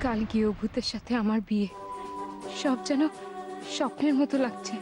কাল গিয়ে ভূতের সাথে আমার বিয়ে, সব যেন স্বপ্নের মতো লাগছে।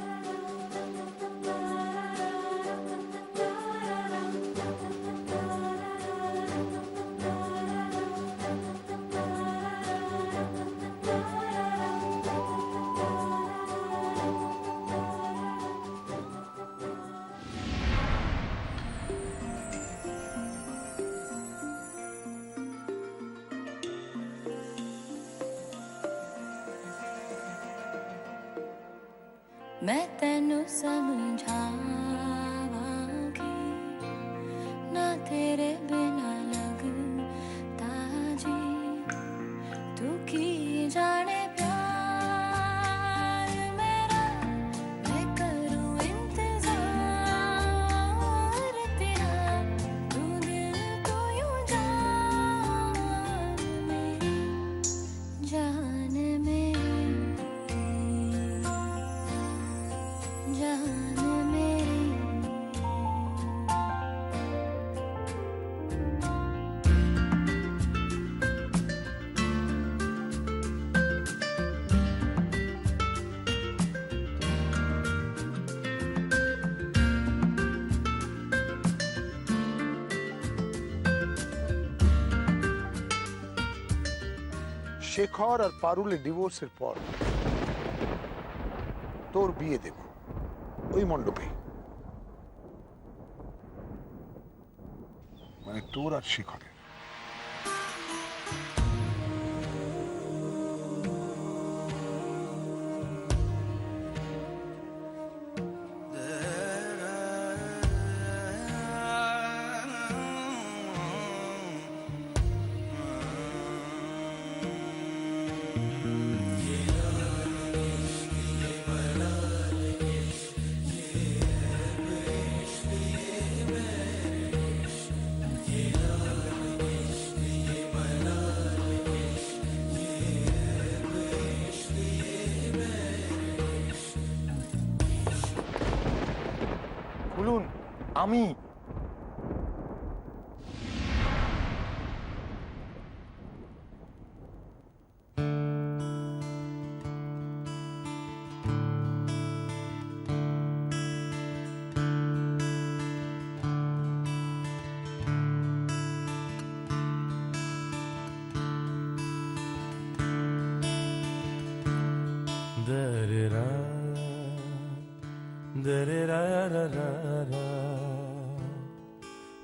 मैं तेनू समझावांगी ना तेरे बिना लगता जी तू की जाने प्यार मेरा मैं करूं इंतजार तेरा तू दिल को यूं जान मेरी जान मेरी जान मेरी শেখর আর পারুলের ডিভোর্সের পর তোর বিয়ে দেব ওই মণ্ডপে, মানে তোর আর শেখরের। বলুন আমি দরে-রা দরে-রা-রা-রা-রা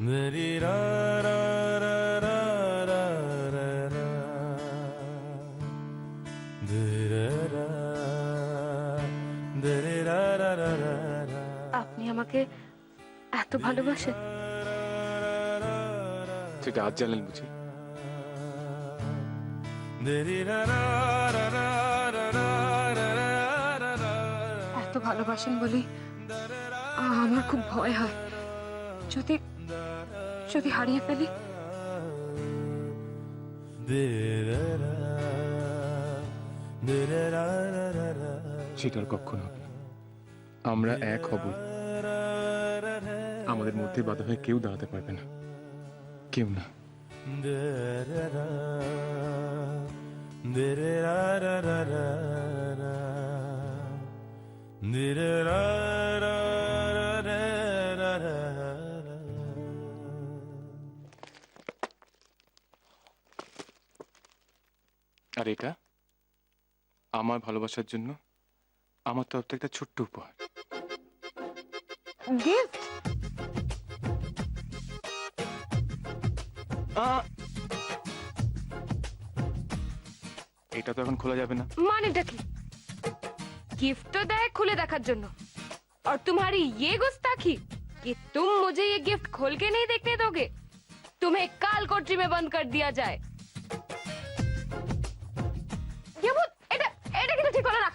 দরে-রা-রা-রা-রা-রা-রা দরে-রা দরে-রা-রা-রা-রা। আপনি আমাকে এত ভালোবাসেন? সেটা আজ জানলেন বুঝি? এত ভালোবাসেন বলে আমার খুব ভয় হয়, যদি যদি হারিয়ে ফেলি। সেটার কখনো হবে না। আমরা এক হব, আমাদের মধ্যে বাধা হয়ে কেউ দাঁড়াতে পারবে না, কেউ না। আর এটা আমার ভালোবাসার জন্য আমার তরফ থেকে একটা ছোট্ট উপহার। গিফট? এটা তো এখন খোলা যাবে না। मानेटा की? गिफ्ट तो दे खुले देखार जन्नो, और तुम्हारी ये गुस्ताखी कि तुम मुझे ये गिफ्ट खोल के नहीं देखने दोगे, तुम्हें काल कोठरी में बंद कर दिया जाए। ये भूत, এটা কিন্তু ঠিক হলো না।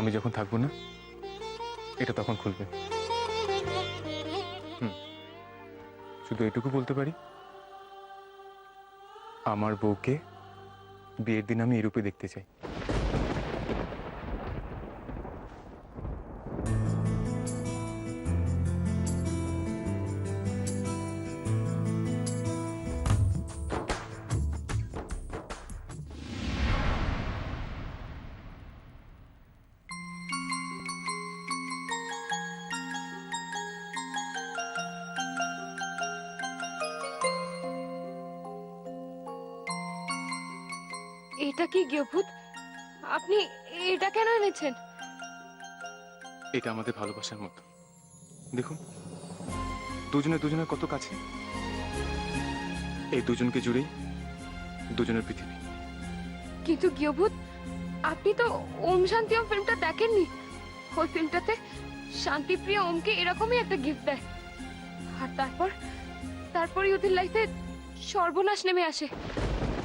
আমি যখন থাকবো না এটা তখন খুলবে। শুধু এটুকু বলতে পারি, আমার বউকে বিয়ের দিন আমি এরূপে দেখতে চাই। এটা কি গৃহভূত? আপনি এটা কেন এনেছেন? এটা আমাদের ভালোবাসার মতো। দেখুন দুজনে দুজনের কত কাছে, এই দুজনকে জুড়েই দুজনের পৃথিবী। কিন্তু গৃহভূত, আপনি তো ওম শান্তি ওম ফিল্মটা দেখেননি। ওই ফিল্মটাতে শান্তিপ্রিয় ওমকে এরকমই একটা গিফট দেয়, আর তারপরই ওদের লাইফে সর্বনাশ নেমে আসে।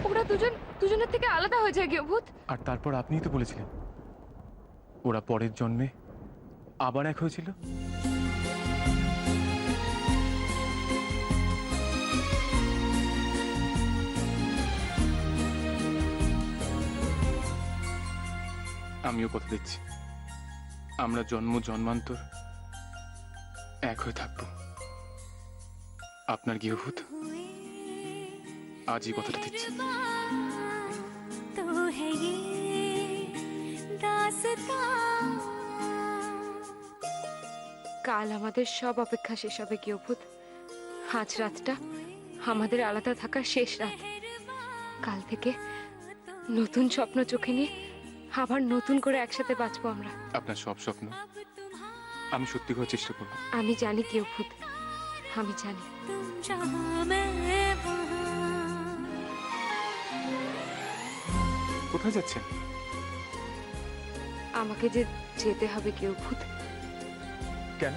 ওরা দুজনের থেকে আলাদা হয়ে যায় গৃহভূত। আর তারপর আপনিই তো বলেছিলেন ওরা পরের জন্মে আবার এক হয়েছিল। আমিও কথা দিচ্ছি, আমরা জন্ম জন্মান্তর এক হয়ে থাকবো। আপনার গৃহভূত আজই কথাটা দিচ্ছে। तो है ये दास्तां। কাল আমাদের সব অপেক্ষা শেষ হবে গৃহভূত। আজ রাতটা আমাদের আলাদা থাকার শেষ রাত। কাল থেকে নতুন স্বপ্ন চোখে নিয়ে আবার নতুন করে একসাথে বাঁচবো আমরা। আপনার সব স্বপ্ন আমি সত্যি করার চেষ্টা করবো। আমি জানি গৃহভূত, আমি জানি। तुम जहाँ मैं वहाँ। কোথায় যাচ্ছেন? আমাকে যে যেতে হবে গৃহভূত। কেন?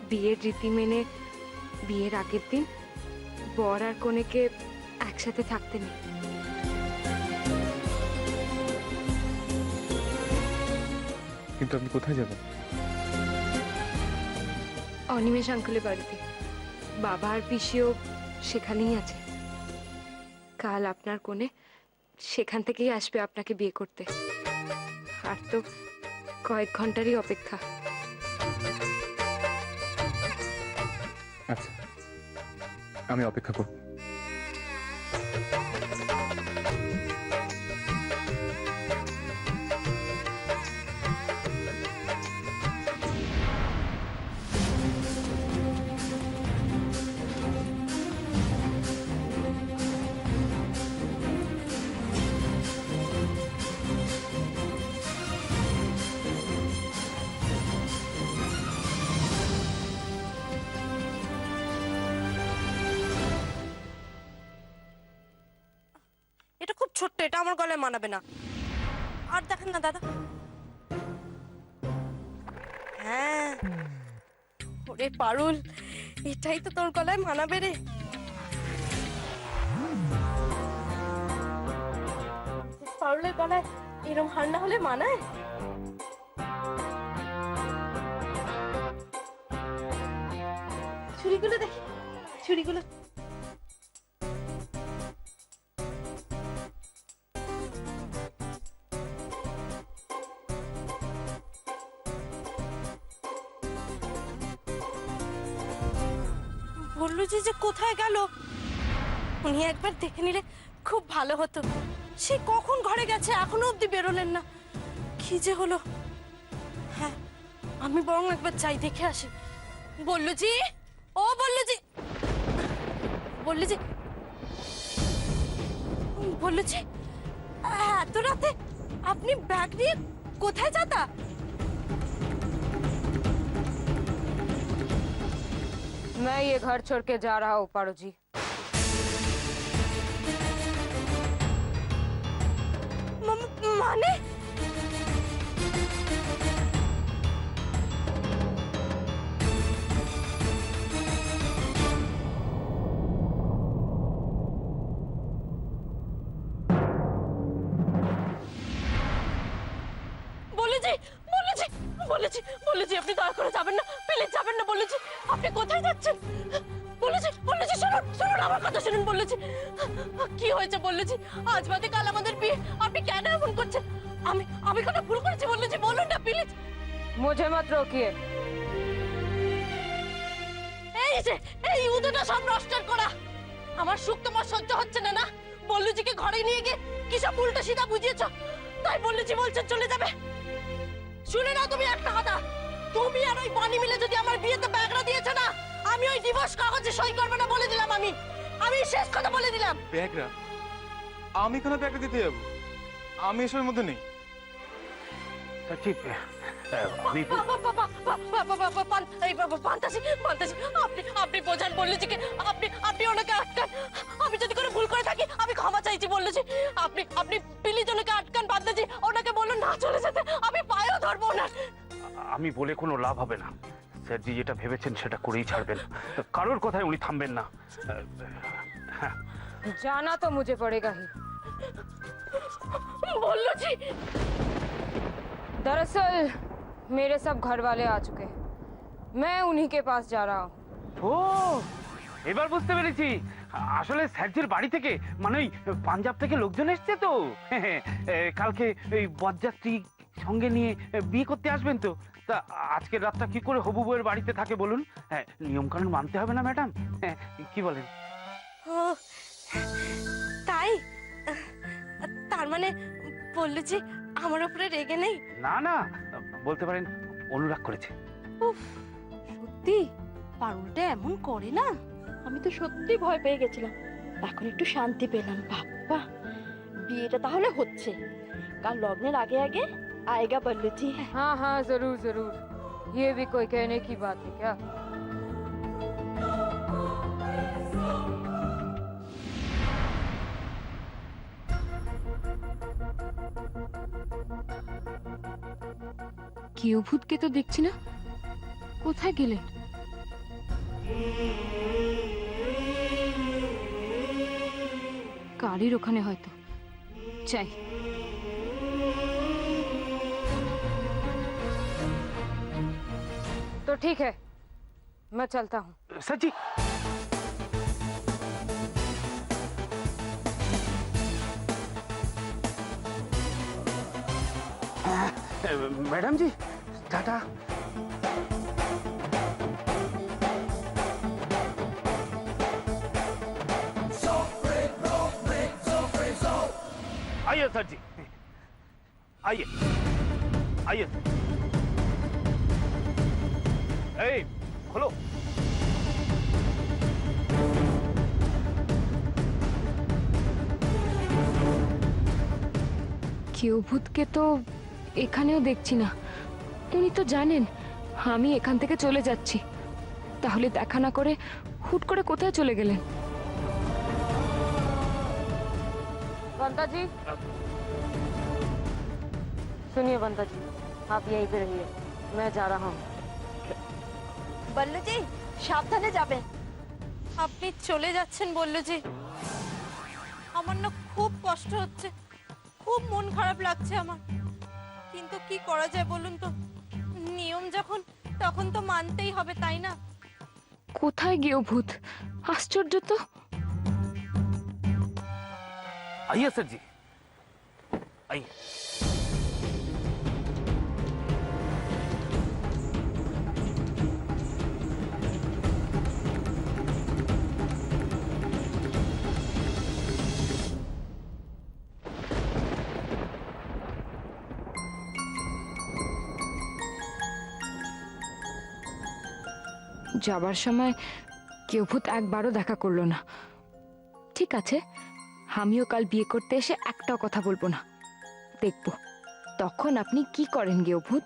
বিয়ের রীতি মেনে বিয়ের আগের দিন বর আর কনেকে একসাথে থাকতে নেই। কিন্তু আপনি কোথায় যাবেন? অনিমেষ আঙ্কুলের বাড়িতে। বাবা আর পিসিও সেখানেই আছে। কাল আপনার কোণে সেখান থেকেই আসবে আপনাকে বিয়ে করতে। আর তো কয়েক ঘন্টারই অপেক্ষা। আচ্ছা, আমি অপেক্ষা করব। এটা খুব ছোট্ট, এটা আমার গলায় মানাবে না। আর দেখেন না দাদা। হ্যাঁ, ওরে পারুল, এটাই তো তোর গলায় মানাবে রে। পারুলের গলায় এরম হার না হলে মানায়? ছুরিগুলো দেখি, ছুরিগুলো। বললো যে কোথায় গেল? উনি একবার দেখে নিলে খুব ভালো হতো। সে কখন ঘরে গেছে, এখনো অব্দি বেরোলেন না। কি যে হলো। হ্যাঁ, আমি বরং একবার যাই, দেখে আসি। বললো জি, ও বললো জি, বললো জি, বললো জি, এত রাতে আপনি ব্যাগ নিয়ে কোথায় যাতা? मैं ये घर छोड़ के जा रहा हूँ पारो जी। মানে বলেছি বলেছি আপনি দয়া করে যাবেন না, প্লিজ যাবেন না বলেছি। আপনি কোথায় যাচ্ছেন? বলেছি বলেছি, শুনুন শুনুন আমার কথা শুনুন বলেছি। কি হয়েছে বলেছি? আজ বাদে কাল আমাদের বিয়ে, আপনি কেন এমন করছেন? আমি আমি কোনো ভুল করেছি বলেছি? বলুন না প্লিজ। मुझे मत रोकिए। এই যে এই উদয়টা সব নষ্ট করা, আমার সুখ তোমার সহ্য হচ্ছে না না? বল্লুজিকে ঘরে নিয়ে গিয়ে কি সব উল্টো সিধা বুঝিয়েছো, তাই বল্লুজি বলছেন চলে যাবে। শুনে না তুমি একটা কথা, তুমি আর ওই বানি মিলে যদি আমার বিয়েতে ব্যাগরা দিয়েছো না, আমি ওই ডিভোর্স কাগজে সই করবো না বলে দিলাম। আমি শেষ কথা বলে দিলাম। ব্যাগরা? আমি কেন ব্যাগরা দিতে যাবো? আমি এসবের মধ্যে নেই। ঠিক আপনি বোঝান বল্লুজিকে, আপনি ওনাকে আটকান। আমি যদি কোনো ভুল করে থাকি আমি ক্ষমা চাইছি বল্লুজি। আপনি প্লিজ ওনাকে আটকান। পান্তাজি ওনাকে বলুন না চলে যেতে, আমি পায়েও ধরবো না। আমি বলে কোনো লাভ হবে না। স্যারজি যেটা ভেবেছেন সেটা করেই ছাড়বেন, কারোর কথায় উনি থামবেন না। जाना तो मुझे पड़ेगा ही। বল্লুজি दरअसल मेरे सब घर वाले आ चुके हैं, मैं उन्हीं के पास जा रहा हूँ। ও এবার বুঝতে পেরেছি, আসলে স্যারজির বাড়ি থেকে মানে ওই পাঞ্জাব থেকে লোকজন এসছে তো। কালকে ওই বরযাত্রী সঙ্গে নিয়ে বিয়ে করতে আসবেন তো। তা আজকের রাতটা কি করে হবু বউয়ের বাড়িতে থাকে বলুন? হ্যাঁ, নিয়ম কানুন মানতে হবে না ম্যাডাম? হ্যাঁ, কি বলেন? ও তাই? তার মানে বল্লুজি আমার উপরে রেগে নেই? না না, বলতে পারেন অনুরাগ করেছে। উফ, সত্যি পারুলটা এমন করে না? আমি তো সত্যি ভয় পেয়ে গেছিলাম, এখন একটু শান্তি পেলাম। বাবা, বিয়েটা তাহলে হচ্ছে কাল লগ্নের আগে আগে। আয়েগা বল্লুজি। हाँ हाँ जरूर जरूर, ये भी कोई कहने की बात है क्या? কেউ ভূতকে তো দেখছি না, কোথায় গেলেন? গাড়ির ওখানে হয়তো। চাই तो ठीक है, मैं चलता हूँ। স্যারজি, ম্যাডাম জি টাটা। आइए सर जी, आइए आइए। ए, खोलो। কেউ ভূতকে তো এখানেও দেখছি না। উনি তো জানেন আমি এখান থেকে চলে যাচ্ছি, তাহলে দেখা না করে হুট করে কোথায় চলে গেলেন? बंता जी सुनिए, बंता जी आप यहीं पे रहिए, मैं जा रहा हूँ। বল্লুজি সাবধানে যাবেন। আপনি চলে যাচ্ছেন বল্লুজি? আমার না খুব কষ্ট হচ্ছে, খুব মন খারাপ লাগছে আমার, কিন্তু কি করা যায় বলুন তো? নিয়ম যখন তখন তো মানতেই হবে, তাই না? কোথায় গিয়ে ভূত? আশ্চর্য তো। आइए सर जी, आइए। যাবার সময় কেউ ভূত একবারও দেখা করলো না। ঠিক আছে, আমিও কাল বিয়ে করতে এসে একটাও কথা বলবো না। দেখবো তখন আপনি কি করেন গেও ভূত।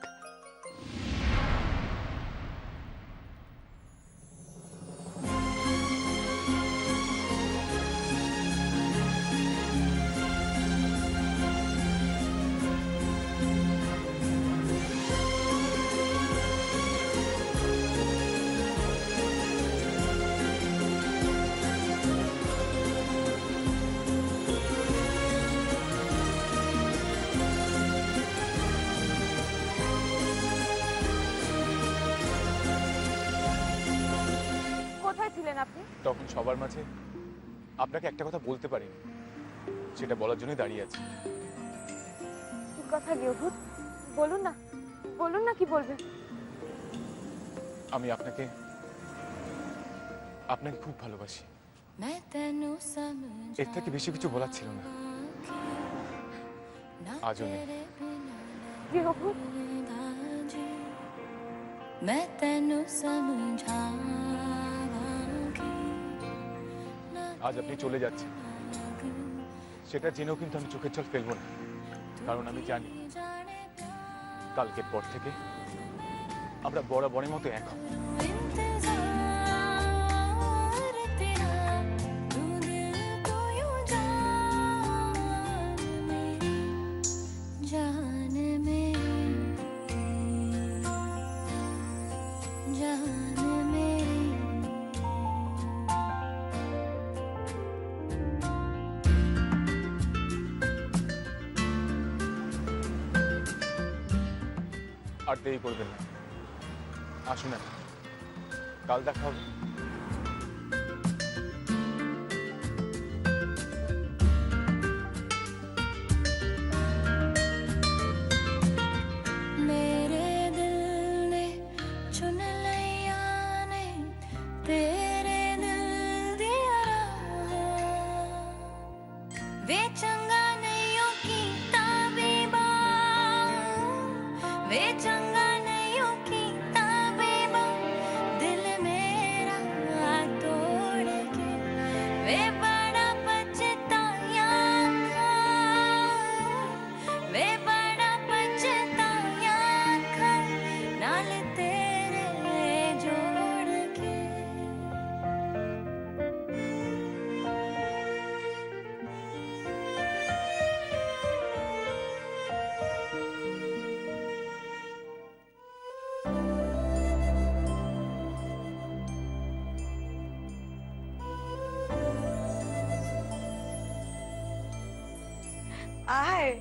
তখন সবার মাঝে আপনাকে একটা কথা বলতে পারিনি, সেটা বলার জন্যই দাঁড়িয়ে আছি। কি কথা গিয়েভূত, বলুন না, বলুন না কি বলবেন। আমি আপনাকে খুব ভালোবাসি। এর থেকে বেশি কিছু বলার ছিল না, আজও নেই। গিয়েভূত, मैं तेनू समझावांगी আজ আপনি চলে যাচ্ছেন, সেটা জেনেও কিন্তু আমি চোখের জল ফেলবো না, কারণ আমি জানি কালকের পর থেকে আমরা বরাবরের মতো এক হব। इंतजार तेरा तू दिल को यूं जान मेरी আর দেরি করবেন না, আসুন এখন, কাল দেখা হবে। मेरे दिल ने चुन लिया ने तेरे दिल दिया वे चंगा नहीं की ताबीबा वे चंगा नहीं की ताबीबा दिल मेरा तोड़ के वे बड़ा पछताया वे बड़ा पछताया नाल तेरे जोड़ के আয়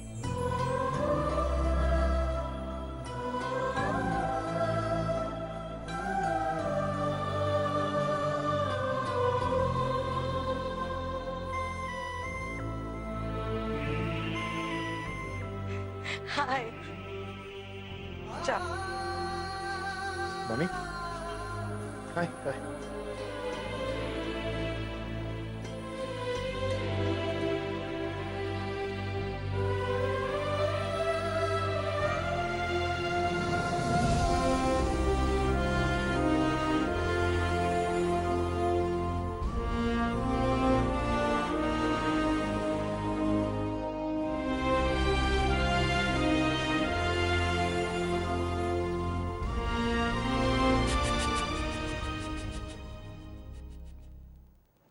হায় চা মনি, হাই হাই।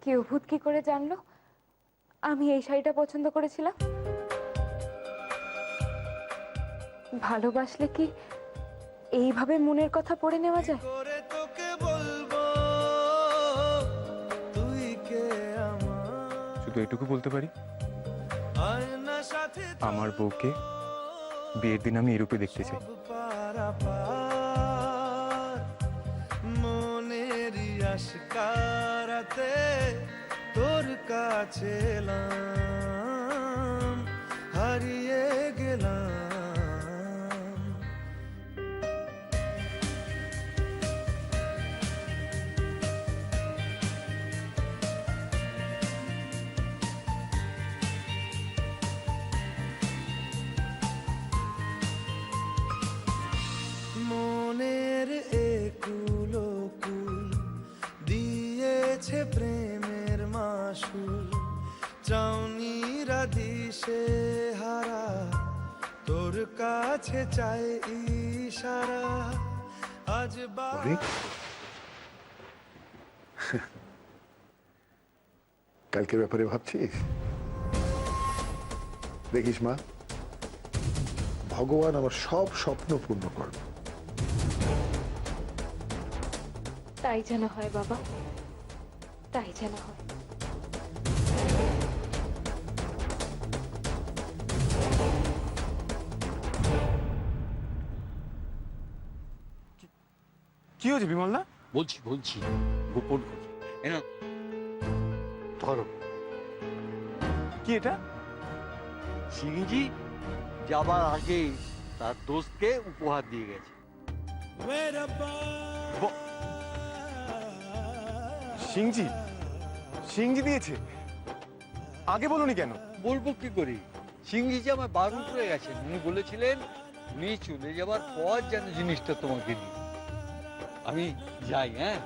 গিয়েভূত কি করে জানলো আমি এই শাড়িটা পছন্দ করেছিলাম? ভালোবাসলে কি এইভাবে মনের কথা পড়ে নেওয়া যায়? শুধু এটুকু বলতে পারি, আমার বউকে বিয়ের দিন আমি এরূপে দেখতে চাই। মনেরই আশকারাতে তোর কাছে এলাম, হারিয়ে গেলাম। মনের একুলো কুল দিয়েছে প্রেমের মাসুল, চাউনিরা দিশে হারা তোর কাছে চাই ইশারা। আজ মনি, কালকের ব্যাপারে ভাবছিস? দেখিস মা, ভগবান আমার সব স্বপ্ন পূর্ণ করবে। তাই যেন হয় বাবা, তাই যেন হয়। কি হয়েছে বিমলদা? বলছি গোপন খবর। ধরো। কি এটা? সিংজি যাবার আগে তার দোস্তকে উপহার দিয়ে গেছে। সিংজি সিংজি দিয়েছে? আগে বলুনি কেন? বলবো কি করি, সিংজি যে আমার বারণ করে গেছেন। উনি বলেছিলেন উনি চলে যাবার পর যেন জিনিসটা তোমাকে দিই। আমি যাই, হ্যাঁ।